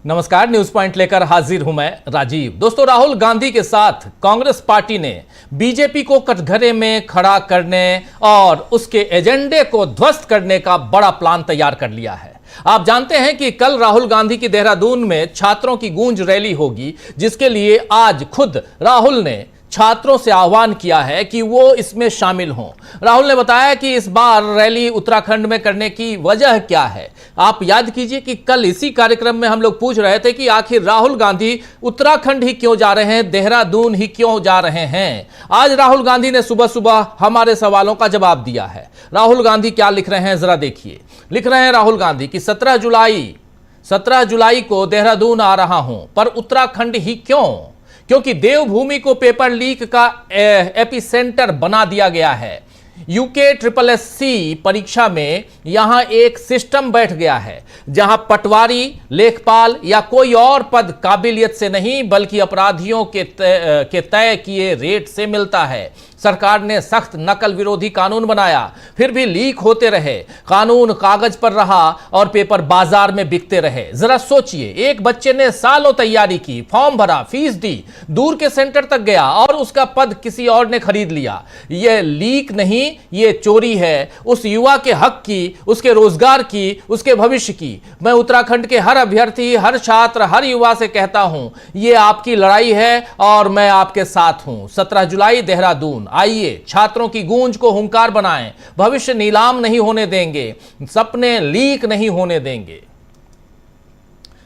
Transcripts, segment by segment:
नमस्कार, news point लेकर हाजिर हूं मैं राजीव। दोस्तों, राहुल गांधी के साथ कांग्रेस पार्टी ने बीजेपी को कटघरे में खड़ा करने और उसके एजेंडे को ध्वस्त करने का बड़ा प्लान तैयार कर लिया है। आप जानते हैं कि कल राहुल गांधी की देहरादून में छात्रों की गूंज रैली होगी, जिसके लिए आज खुद राहुल ने छात्रों से आह्वान किया है कि वो इसमें शामिल हों। राहुल ने बताया कि इस बार रैली उत्तराखंड में करने की वजह क्या है। आप याद कीजिए कि कल इसी कार्यक्रम में हम लोग पूछ रहे थे कि आखिर राहुल गांधी उत्तराखंड ही क्यों जा रहे हैं, देहरादून ही क्यों जा रहे हैं। आज राहुल गांधी ने सुबह सुबह हमारे सवालों का जवाब दिया है। राहुल गांधी क्या लिख रहे हैं, जरा देखिए। लिख रहे हैं राहुल गांधी कि 17 जुलाई को देहरादून आ रहा हूं, पर उत्तराखंड ही क्यों? क्योंकि देवभूमि को पेपर लीक का एपिसेंटर बना दिया गया है। यूके SSSC परीक्षा में यहां एक सिस्टम बैठ गया है, जहां पटवारी, लेखपाल या कोई और पद काबिलियत से नहीं बल्कि अपराधियों के तय किए रेट से मिलता है। सरकार ने सख्त नकल विरोधी कानून बनाया, फिर भी लीक होते रहे। कानून कागज पर रहा और पेपर बाजार में बिकते रहे। जरा सोचिए, एक बच्चे ने सालों तैयारी की, फॉर्म भरा, फीस दी, दूर के सेंटर तक गया और उसका पद किसी और ने खरीद लिया। यह लीक नहीं, यह चोरी है उस युवा के हक की, उसके रोजगार की, उसके भविष्य की। मैं उत्तराखंड के हर अभ्यर्थी, हर छात्र, हर युवा से कहता हूं, यह आपकी लड़ाई है और मैं आपके साथ हूं। 17 जुलाई देहरादून, आइए छात्रों की गूंज को हुंकार बनाएं। भविष्य नीलाम नहीं होने देंगे, सपने लीक नहीं होने देंगे।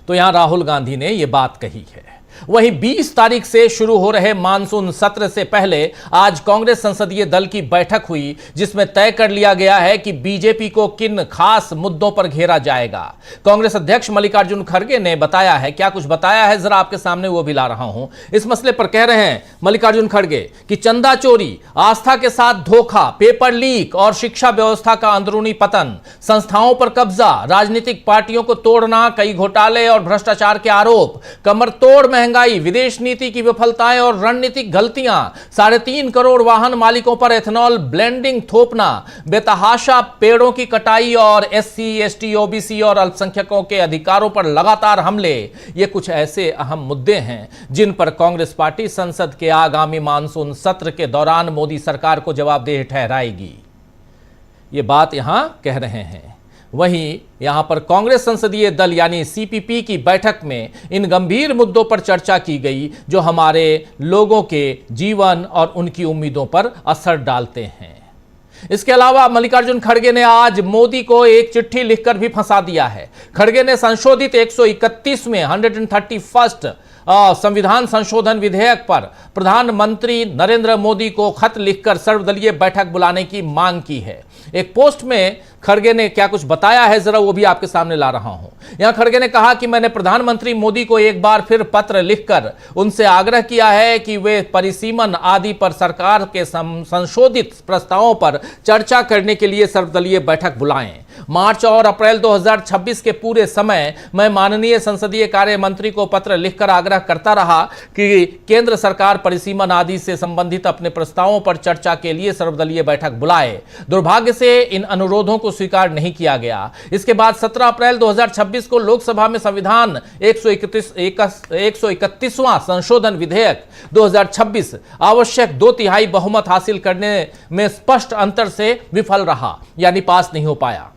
तो यहां राहुल गांधी ने यह बात कही है। वहीं 20 तारीख से शुरू हो रहे मानसून सत्र से पहले आज कांग्रेस संसदीय दल की बैठक हुई, जिसमें तय कर लिया गया है कि बीजेपी को किन खास मुद्दों पर घेरा जाएगा। कांग्रेस अध्यक्ष मल्लिकार्जुन खड़गे ने बताया है, क्या कुछ बताया है जरा आपके सामने वो भी ला रहा हूं। इस मसले पर कह रहे हैं मल्लिकार्जुन खड़गे कि चंदा चोरी, आस्था के साथ धोखा, पेपर लीक और शिक्षा व्यवस्था का अंदरूनी पतन, संस्थाओं पर कब्जा, राजनीतिक पार्टियों को तोड़ना, कई घोटाले और भ्रष्टाचार के आरोप, कमर तोड़ महंगाई, विदेश नीति की विफलताएं और रणनीतिक गलतियां, 3.5 करोड़ वाहन मालिकों पर एथेनॉल ब्लेंडिंग थोपना, बेतहाशा पेड़ों की कटाई और SC, ST, OBC और अल्पसंख्यकों के अधिकारों पर लगातार हमले, ये कुछ ऐसे अहम मुद्दे हैं जिन पर कांग्रेस पार्टी संसद के आगामी मानसून सत्र के दौरान मोदी सरकार को जवाबदेह ठहराएगी। ये बात यहां कह रहे हैं। वहीं यहां पर कांग्रेस संसदीय दल यानी CPP की बैठक में इन गंभीर मुद्दों पर चर्चा की गई, जो हमारे लोगों के जीवन और उनकी उम्मीदों पर असर डालते हैं। इसके अलावा मल्लिकार्जुन खड़गे ने आज मोदी को एक चिट्ठी लिखकर भी फंसा दिया है। खड़गे ने संशोधित 131वें 131st संविधान संशोधन विधेयक पर प्रधानमंत्री नरेंद्र मोदी को खत लिखकर सर्वदलीय बैठक बुलाने की मांग की है। एक पोस्ट में खड़गे ने क्या कुछ बताया है, जरा वो भी आपके सामने ला रहा हूं। यहां खड़गे ने कहा कि मैंने प्रधानमंत्री मोदी को एक बार फिर पत्र लिखकर उनसे आग्रह किया है कि वे परिसीमन आदि पर सरकार के संशोधित प्रस्तावों पर चर्चा करने के लिए सर्वदलीय बैठक बुलाएं। मार्च और अप्रैल 2026 के पूरे समय मैं माननीय संसदीय कार्य मंत्री को पत्र लिखकर आग्रह करता रहा कि केंद्र सरकार परिसीमन आदि से संबंधित अपने प्रस्तावों पर चर्चा के लिए सर्वदलीय बैठक बुलाए। दुर्भाग्य से इन अनुरोधों को स्वीकार नहीं किया गया। इसके बाद 17 अप्रैल 2026 को लोकसभा में संविधान 131वां संशोधन विधेयक 2026 आवश्यक 2/3 बहुमत हासिल करने में स्पष्ट अंतर से विफल रहा, यानी पास नहीं हो पाया।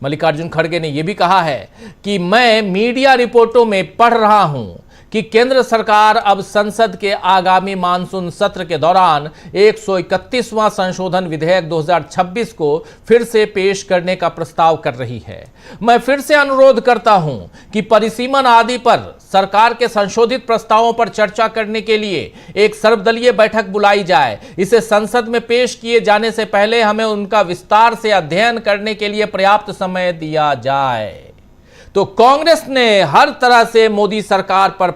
मल्लिकार्जुन खड़गे ने यह भी कहा है कि मैं मीडिया रिपोर्टों में पढ़ रहा हूं कि केंद्र सरकार अब संसद के आगामी मानसून सत्र के दौरान 131वां संशोधन विधेयक 2026 को फिर से पेश करने का प्रस्ताव कर रही है। मैं फिर से अनुरोध करता हूं कि परिसीमन आदि पर सरकार के संशोधित प्रस्तावों पर चर्चा करने के लिए एक सर्वदलीय बैठक बुलाई जाए। इसे संसद में पेश किए जाने से पहले हमें उनका विस्तार से अध्ययन करने के लिए पर्याप्त समय दिया जाए। तो कांग्रेस ने हर तरह से मोदी सरकार पर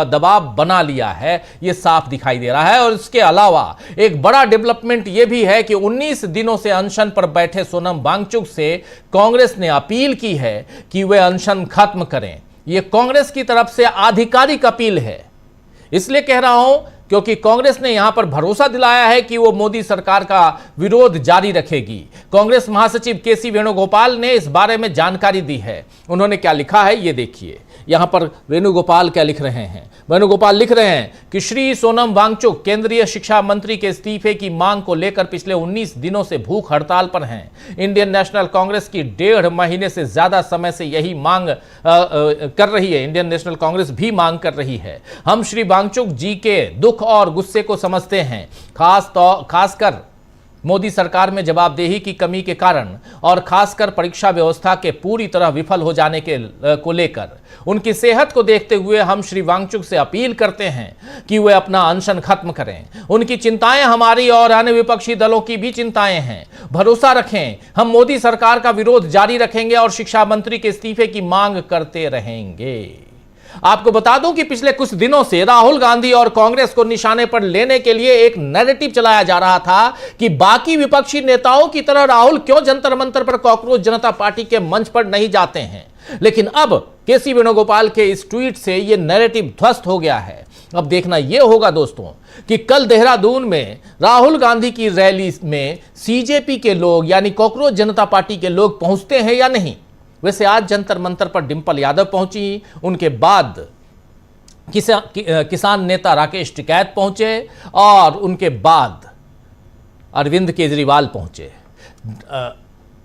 दबाव बना लिया है, यह साफ दिखाई दे रहा है। और इसके अलावा एक बड़ा डेवलपमेंट यह भी है कि 19 दिनों से अनशन पर बैठे सोनम वांगचुक से कांग्रेस ने अपील की है कि वे अनशन खत्म करें। यह कांग्रेस की तरफ से आधिकारिक अपील है। इसलिए कह रहा हूं क्योंकि कांग्रेस ने यहां पर भरोसा दिलाया है कि वो मोदी सरकार का विरोध जारी रखेगी। कांग्रेस महासचिव केसी वेणुगोपाल ने इस बारे में जानकारी दी है। उन्होंने क्या लिखा है ये देखिए। यहां पर वेणुगोपाल क्या लिख रहे हैं। वेणुगोपाल लिख रहे हैं कि श्री सोनम वांगचुक केंद्रीय शिक्षा मंत्री के इस्तीफे की मांग को लेकर पिछले 19 दिनों से भूख हड़ताल पर हैं। इंडियन नेशनल कांग्रेस की 1.5 महीने से ज्यादा समय से यही मांग कर रही है। इंडियन नेशनल कांग्रेस भी मांग कर रही है। हम श्री वांगचुक जी के दुख और गुस्से को समझते हैं, खासकर मोदी सरकार में जवाबदेही की कमी के कारण और खासकर परीक्षा व्यवस्था के पूरी तरह विफल हो जाने को लेकर उनकी सेहत को देखते हुए हम श्री वांगचुक से अपील करते हैं कि वे अपना अनशन खत्म करें। उनकी चिंताएं हमारी और अन्य विपक्षी दलों की भी चिंताएं हैं। भरोसा रखें, हम मोदी सरकार का विरोध जारी रखेंगे और शिक्षा मंत्री के इस्तीफे की मांग करते रहेंगे। आपको बता दूं कि पिछले कुछ दिनों से राहुल गांधी और कांग्रेस को निशाने पर लेने के लिए एक नैरेटिव चलाया जा रहा था कि बाकी विपक्षी नेताओं की तरह राहुल क्यों जंतर मंतर पर कॉकरोच जनता पार्टी के मंच पर नहीं जाते हैं। लेकिन अब केसी वेणुगोपाल के इस ट्वीट से यह नैरेटिव ध्वस्त हो गया है। अब देखना यह होगा दोस्तों कि कल देहरादून में राहुल गांधी की रैली में सीजेपी के लोग यानी कॉकरोच जनता पार्टी के लोग पहुंचते हैं या नहीं। वैसे आज जंतर मंतर पर डिंपल यादव पहुंची, उनके बाद किसान नेता राकेश टिकैत पहुंचे और उनके बाद अरविंद केजरीवाल पहुंचे।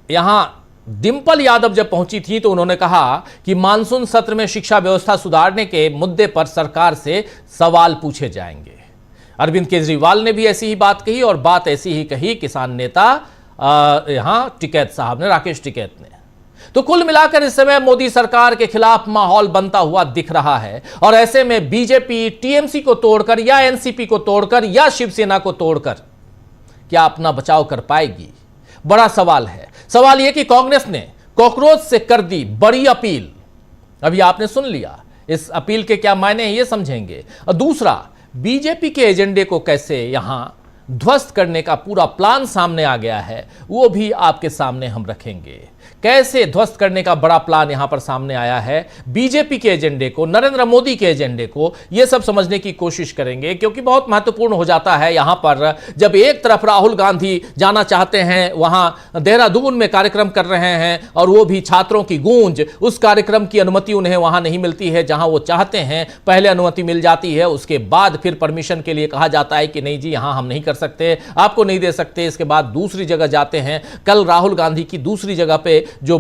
यहां डिंपल यादव जब पहुंची थी तो उन्होंने कहा कि मानसून सत्र में शिक्षा व्यवस्था सुधारने के मुद्दे पर सरकार से सवाल पूछे जाएंगे। अरविंद केजरीवाल ने भी ऐसी ही बात कही और बात ऐसी ही कही किसान नेता यहां टिकैत साहब ने, राकेश टिकैत ने। तो कुल मिलाकर इस समय मोदी सरकार के खिलाफ माहौल बनता हुआ दिख रहा है और ऐसे में बीजेपी टीएमसी को तोड़कर या एनसीपी को तोड़कर या शिवसेना को तोड़कर क्या अपना बचाव कर पाएगी, बड़ा सवाल है। सवाल यह कि कांग्रेस ने कॉकरोच से कर दी बड़ी अपील। अभी आपने सुन लिया, इस अपील के क्या मायने हैं ये समझेंगे। और दूसरा, बीजेपी के एजेंडे को कैसे यहां ध्वस्त करने का पूरा प्लान सामने आ गया है वो भी आपके सामने हम रखेंगे। कैसे ध्वस्त करने का बड़ा प्लान यहां पर सामने आया है बीजेपी के एजेंडे को, नरेंद्र मोदी के एजेंडे को, यह सब समझने की कोशिश करेंगे क्योंकि बहुत महत्वपूर्ण हो जाता है यहां पर जब एक तरफ राहुल गांधी जाना चाहते हैं, वहां देहरादून में कार्यक्रम कर रहे हैं और वो भी छात्रों की गूंज, उस कार्यक्रम की अनुमति उन्हें वहां नहीं मिलती है जहां वो चाहते हैं। पहले अनुमति मिल जाती है, उसके बाद फिर परमिशन के लिए कहा जाता है कि नहीं जी यहां हम नहीं कर सकते, आपको नहीं दे सकते। इसके बाद दूसरी जगह जाते हैं। कल राहुल गांधी की दूसरी जगह पे जो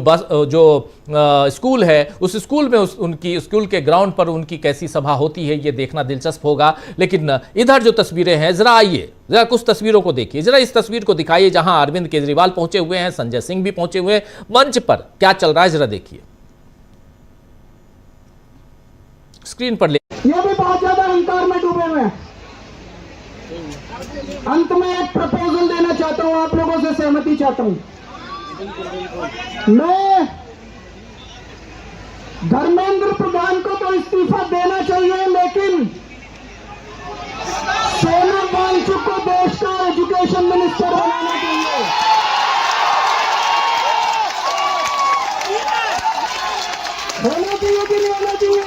स्कूल है उस स्कूल में उनकी स्कूल के ग्राउंड पर उनकी कैसी सभा होती है ये देखना दिलचस्प होगा। लेकिन इधर जो तस्वीरें हैं, जरा आइए जरा कुछ तस्वीरों को देखिए। जरा इस तस्वीर को दिखाइए जहां अरविंद केजरीवाल पहुंचे हुए हैं, संजय सिंह भी पहुंचे हुए मंच पर। क्या चल रहा है जरा देखिए, स्क्रीन पर ले। ये भी बहुत ज्यादा अहंकार में डूबे हुए हैं। अंत में एक प्रपोजल देना चाहता हूं, आप लोगों से सहमति चाहता हूं। मैं धर्मेंद्र प्रधान को तो इस्तीफा देना चाहिए, लेकिन सोनम वांगचुक को देश का एजुकेशन मिनिस्टर बनाना चाहिए। होना चाहिए कि नहीं होना चाहिए?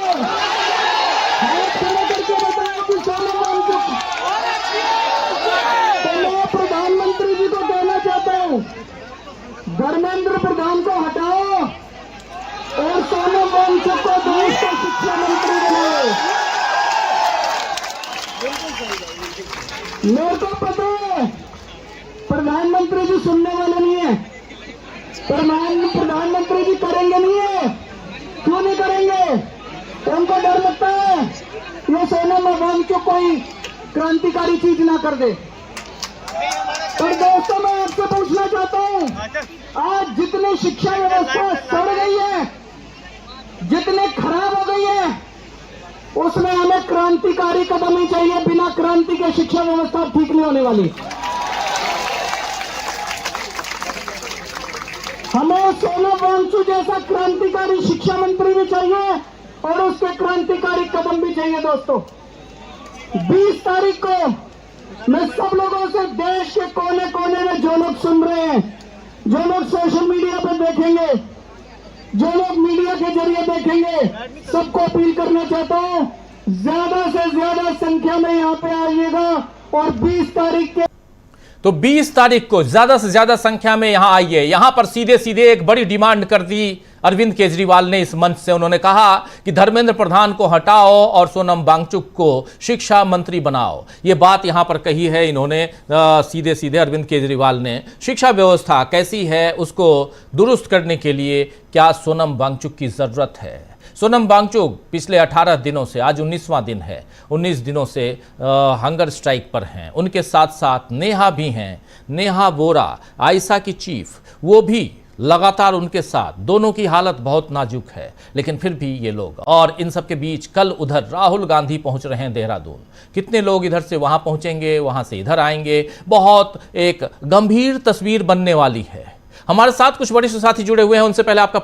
हाथ खड़े करके बताया कि सोनम वांगचुक। तो मैं प्रधानमंत्री जी को कहना चाहता हूं, धर्मेंद्र प्रधान को हटाओ और सोनम वांगचुक को देश का शिक्षा मंत्री बनाओ। मेरे को पता है प्रधानमंत्री जी सुनने वाले नहीं है, प्रधानमंत्री जी करेंगे नहीं है। क्यों नहीं करेंगे? उनको डर लगता है ये सोनम वांगचुक कोई क्रांतिकारी चीज ना कर दे। पर दोस्तों मैं आपसे पूछना चाहता हूं, आज जितनी शिक्षा व्यवस्था सड़ गई है, जितने खराब हो गई है, उसमें हमें क्रांतिकारी कदम ही चाहिए। बिना क्रांति के शिक्षा व्यवस्था ठीक नहीं होने वाली। हमें सोनम वांगचुक जैसा क्रांतिकारी शिक्षा मंत्री भी चाहिए और उसके क्रांतिकारी कदम भी चाहिए। दोस्तों 20 तारीख को मैं सब लोगों से देश के कोने कोने में जो लोग सुन रहे हैं, जो लोग सोशल मीडिया पर देखेंगे, जो लोग मीडिया के जरिए देखेंगे, सबको अपील करना चाहता हूं ज्यादा से ज्यादा संख्या में यहां पे आइएगा और 20 तारीख के तो 20 तारीख को ज्यादा से ज्यादा संख्या में यहां आइए। यहां पर सीधे सीधे एक बड़ी डिमांड कर दी अरविंद केजरीवाल ने इस मंच से। उन्होंने कहा कि धर्मेंद्र प्रधान को हटाओ और सोनम वांगचुक को शिक्षा मंत्री बनाओ। यह बात यहां पर कही है इन्होंने सीधे सीधे अरविंद केजरीवाल ने। शिक्षा व्यवस्था कैसी है उसको दुरुस्त करने के लिए क्या सोनम वांगचुक की जरूरत है? सोनम वांगचुक पिछले 18 दिनों से, आज 19वां दिन है, 19 दिनों से हंगर स्ट्राइक पर हैं। उनके साथ साथ नेहा भी हैं, नेहा वोरा, आयशा की चीफ, वो भी लगातार उनके साथ। दोनों की हालत बहुत नाजुक है, लेकिन फिर भी ये लोग, और इन सब के बीच कल उधर राहुल गांधी पहुंच रहे हैं देहरादून। कितने लोग इधर से वहां पहुंचेंगे, वहां से इधर आएंगे, बहुत एक गंभीर तस्वीर बनने वाली है। हमारे साथ कुछ वरिष्ठ साथी जुड़े हुए हैं, उनसे पहले आपका